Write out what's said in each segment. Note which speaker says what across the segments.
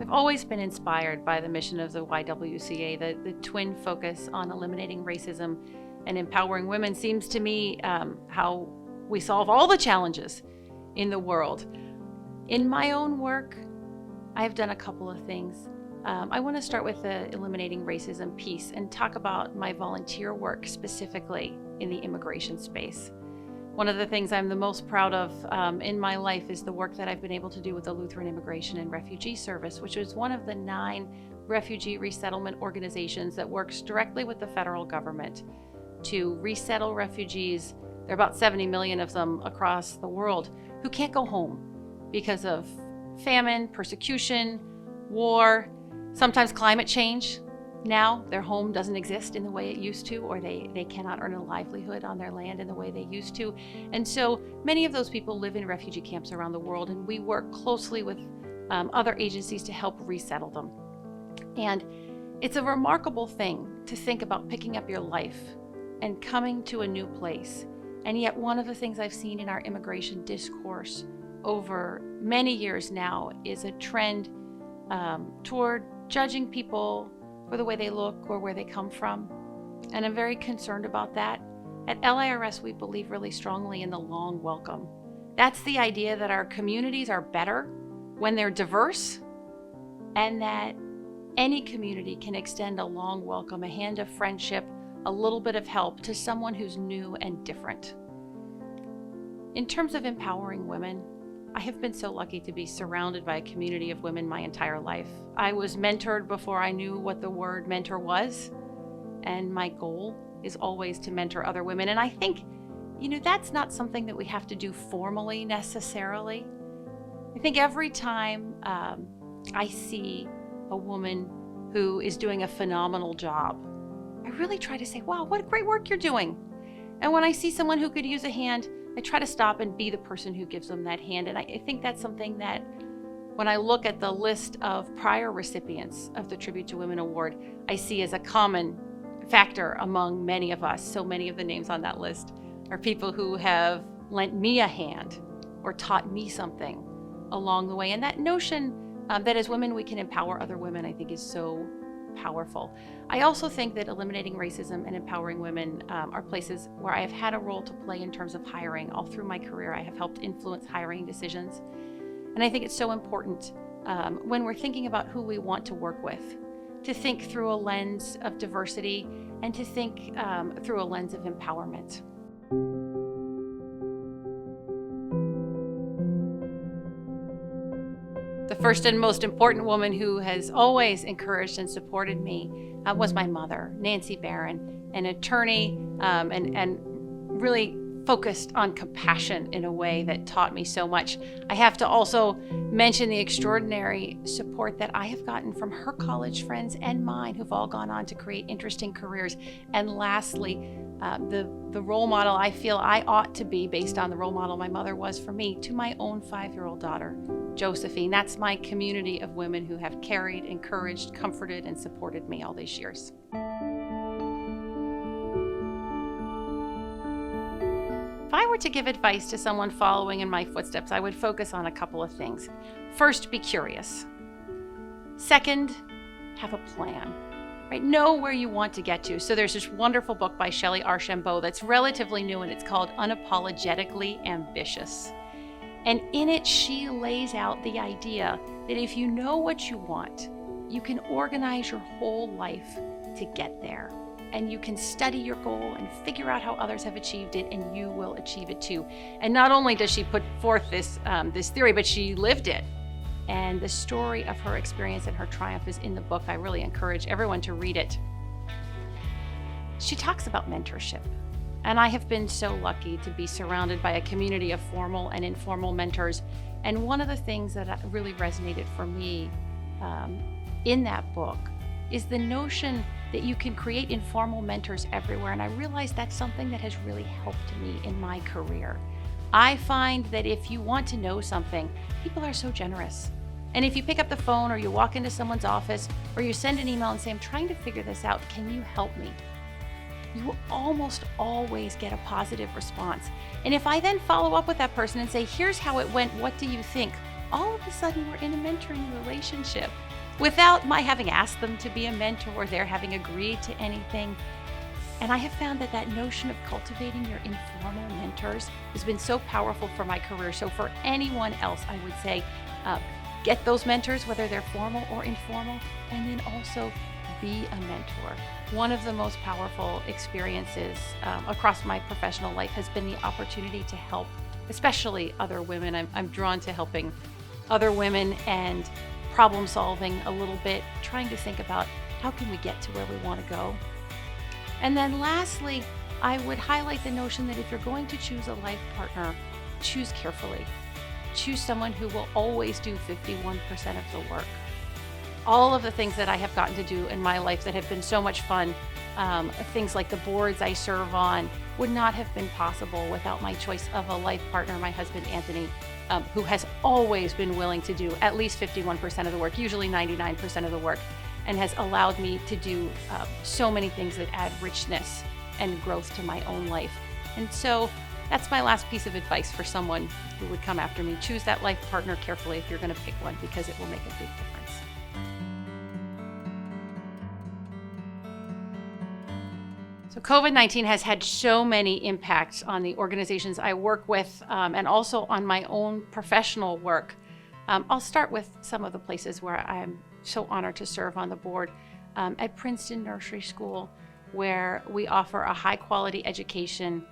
Speaker 1: I've always been inspired by the mission of the YWCA. The twin focus on eliminating racism and empowering women seems to me how we solve all the challenges in the world. In my own work, I've done a couple of things. I want to start with the eliminating racism piece and talk about my volunteer work specifically in the immigration space. One of the things I'm the most proud of in my life is the work that I've been able to do with the Lutheran Immigration and Refugee Service, which is one of the 9 refugee resettlement organizations that works directly with the federal government to resettle refugees. There are about 70 million of them across the world who can't go home because of famine, persecution, war, sometimes climate change. Now their home doesn't exist in the way it used to, or they cannot earn a livelihood on their land in the way they used to. And so many of those people live in refugee camps around the world, and we work closely with other agencies to help resettle them. And it's a remarkable thing to think about picking up your life and coming to a new place. And yet one of the things I've seen in our immigration discourse over many years now is a trend toward judging people for the way they look or where they come from. And I'm very concerned about that. At LIRS, we believe really strongly in the long welcome. That's the idea that our communities are better when they're diverse, and that any community can extend a long welcome, a hand of friendship, a little bit of help to someone who's new and different. In terms of empowering women, I have been so lucky to be surrounded by a community of women my entire life. I was mentored before I knew what the word mentor was, and my goal is always to mentor other women. And I think, that's not something that we have to do formally necessarily. I think every time I see a woman who is doing a phenomenal job, I really try to say, wow, what great work you're doing. And when I see someone who could use a hand, I try to stop and be the person who gives them that hand. And I think that's something that when I look at the list of prior recipients of the Tribute to Women Award, I see as a common factor among many of us. So many of the names on that list are people who have lent me a hand or taught me something along the way. And that notion that as women we can empower other women, I think is so powerful. I also think that eliminating racism and empowering women are places where I have had a role to play in terms of hiring. All through my career, I have helped influence hiring decisions. And I think it's so important when we're thinking about who we want to work with, to think through a lens of diversity and to think through a lens of empowerment. The first and most important woman who has always encouraged and supported me was my mother, Nancy Baran, an attorney and really focused on compassion in a way that taught me so much. I have to also mention the extraordinary support that I have gotten from her college friends and mine who've all gone on to create interesting careers. And lastly, the role model I feel I ought to be based on the role model my mother was for me to my own 5-year-old daughter, Josephine. That's my community of women who have carried, encouraged, comforted, and supported me all these years. If I were to give advice to someone following in my footsteps, I would focus on a couple of things. First, be curious. Second, have a plan. Right? Know where you want to get to. So there's this wonderful book by Shelley Archambault that's relatively new, and it's called Unapologetically Ambitious. And in it, she lays out the idea that if you know what you want, you can organize your whole life to get there. And you can study your goal and figure out how others have achieved it, and you will achieve it too. And not only does she put forth this theory, but she lived it. And the story of her experience and her triumph is in the book. I really encourage everyone to read it. She talks about mentorship. And I have been so lucky to be surrounded by a community of formal and informal mentors. And one of the things that really resonated for me in that book is the notion that you can create informal mentors everywhere. And I realized that's something that has really helped me in my career. I find that if you want to know something, people are so generous. And if you pick up the phone or you walk into someone's office or you send an email and say, I'm trying to figure this out, can you help me? You will almost always get a positive response. And if I then follow up with that person and say, here's how it went, what do you think? All of a sudden we're in a mentoring relationship. without my having asked them to be a mentor or their having agreed to anything. And I have found that that notion of cultivating your informal mentors has been so powerful for my career. So for anyone else, I would say, get those mentors, whether they're formal or informal, and then also be a mentor. One of the most powerful experiences across my professional life has been the opportunity to help, especially other women. I'm drawn to helping other women and problem solving a little bit, trying to think about how can we get to where we want to go. And then lastly, I would highlight the notion that if you're going to choose a life partner, choose carefully. Choose someone who will always do 51% of the work. All of the things that I have gotten to do in my life that have been so much fun, things like the boards I serve on, would not have been possible without my choice of a life partner, my husband, Anthony, who has always been willing to do at least 51% of the work, usually 99% of the work, and has allowed me to do so many things that add richness and growth to my own life. And so that's my last piece of advice for someone who would come after me. Choose that life partner carefully if you're going to pick one, because it will make a big difference. So COVID-19 has had so many impacts on the organizations I work with, and also on my own professional work. I'll start with some of the places where I'm so honored to serve on the board. At Princeton Nursery School, where we offer a high quality education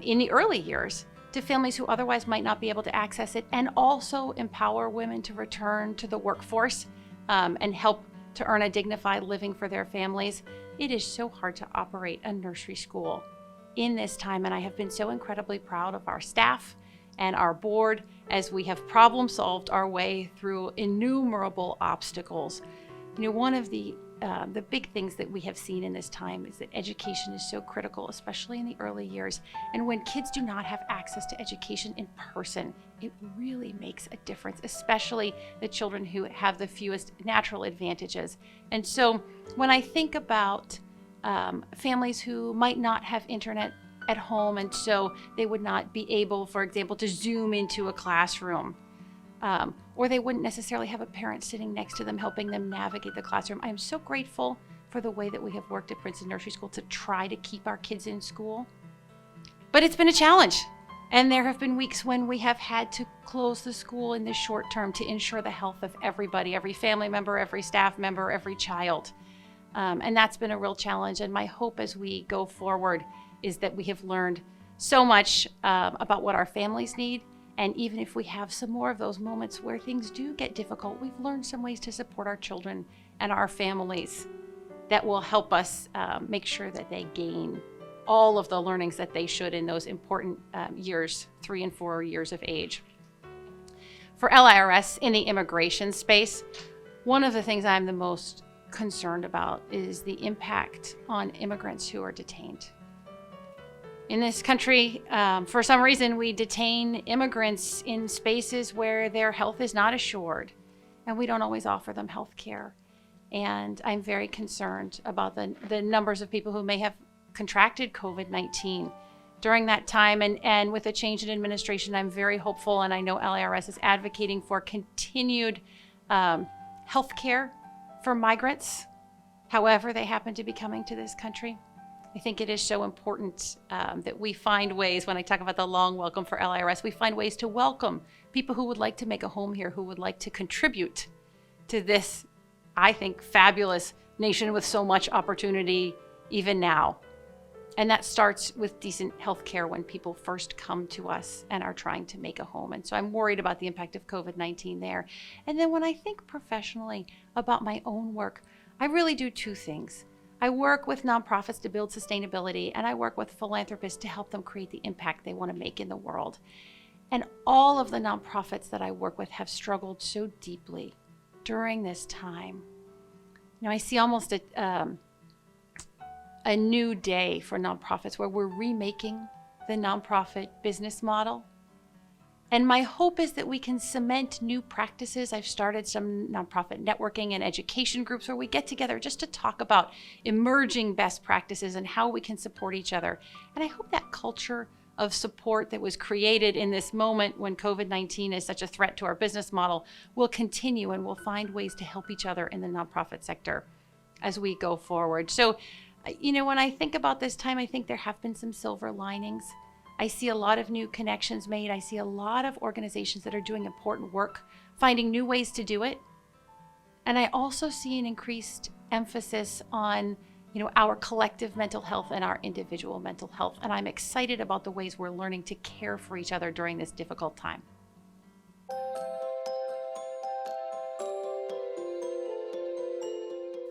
Speaker 1: in the early years to families who otherwise might not be able to access it, and also empower women to return to the workforce and help to earn a dignified living for their families. It is so hard to operate a nursery school in this time, and I have been so incredibly proud of our staff and our board as we have problem solved our way through innumerable obstacles. You know, one of the big things that we have seen in this time is that education is so critical, especially in the early years. And when kids do not have access to education in person, it really makes a difference, especially the children who have the fewest natural advantages. And so when I think about families who might not have internet at home, and so they would not be able, for example, to Zoom into a classroom, or they wouldn't necessarily have a parent sitting next to them helping them navigate the classroom. I am so grateful for the way that we have worked at Princeton Nursery School to try to keep our kids in school. But it's been a challenge. And there have been weeks when we have had to close the school in the short term to ensure the health of everybody, every family member, every staff member, every child. And that's been a real challenge. And my hope as we go forward is that we have learned so much about what our families need. And even if we have some more of those moments where things do get difficult, we've learned some ways to support our children and our families that will help us make sure that they gain all of the learnings that they should in those important years, 3 and 4 years of age. For LIRS in the immigration space, one of the things I'm the most concerned about is the impact on immigrants who are detained. In this country, for some reason, we detain immigrants in spaces where their health is not assured, and we don't always offer them health care. And I'm very concerned about the numbers of people who may have contracted COVID-19 during that time. And with a change in administration, I'm very hopeful, and I know LIRS is advocating for continued health care for migrants, however they happen to be coming to this country. I think it is so important that we find ways, when I talk about the long welcome for LIRS, we find ways to welcome people who would like to make a home here, who would like to contribute to this, I think, fabulous nation with so much opportunity even now. And that starts with decent health care when people first come to us and are trying to make a home. And so I'm worried about the impact of COVID-19 there. And then when I think professionally about my own work, I really do 2 things. I work with nonprofits to build sustainability, and I work with philanthropists to help them create the impact they want to make in the world. And all of the nonprofits that I work with have struggled so deeply during this time. You know, I see almost a new day for nonprofits where we're remaking the nonprofit business model. And my hope is that we can cement new practices. I've started some nonprofit networking and education groups where we get together just to talk about emerging best practices and how we can support each other. And I hope that culture of support that was created in this moment when COVID-19 is such a threat to our business model will continue, and we'll find ways to help each other in the nonprofit sector as we go forward. So, when I think about this time, I think there have been some silver linings. I see a lot of new connections made. I see a lot of organizations that are doing important work, finding new ways to do it. And I also see an increased emphasis on, our collective mental health and our individual mental health. And I'm excited about the ways we're learning to care for each other during this difficult time.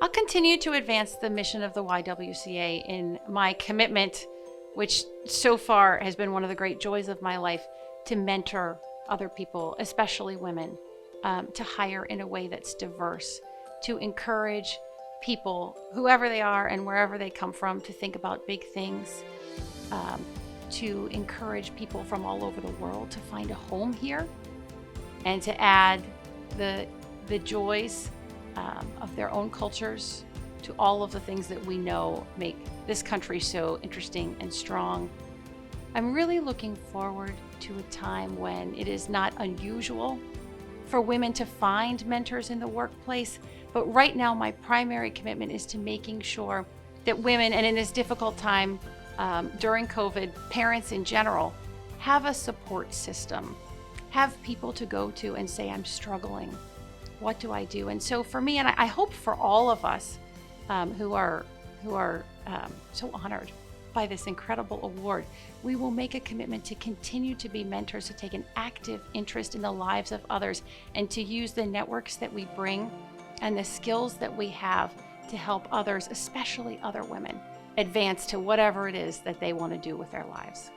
Speaker 1: I'll continue to advance the mission of the YWCA in my commitment, which so far has been one of the great joys of my life, to mentor other people, especially women, to hire in a way that's diverse, to encourage people, whoever they are and wherever they come from, to think about big things, to encourage people from all over the world to find a home here, and to add the joys of their own cultures to all of the things that we know make this country so interesting and strong. I'm really looking forward to a time when it is not unusual for women to find mentors in the workplace. But right now, my primary commitment is to making sure that women, and in this difficult time during COVID, parents in general, have a support system, have people to go to and say, I'm struggling. What do I do? And so for me, and I hope for all of us who are so honored by this incredible award, we will make a commitment to continue to be mentors, to take an active interest in the lives of others, and to use the networks that we bring and the skills that we have to help others, especially other women, advance to whatever it is that they want to do with their lives.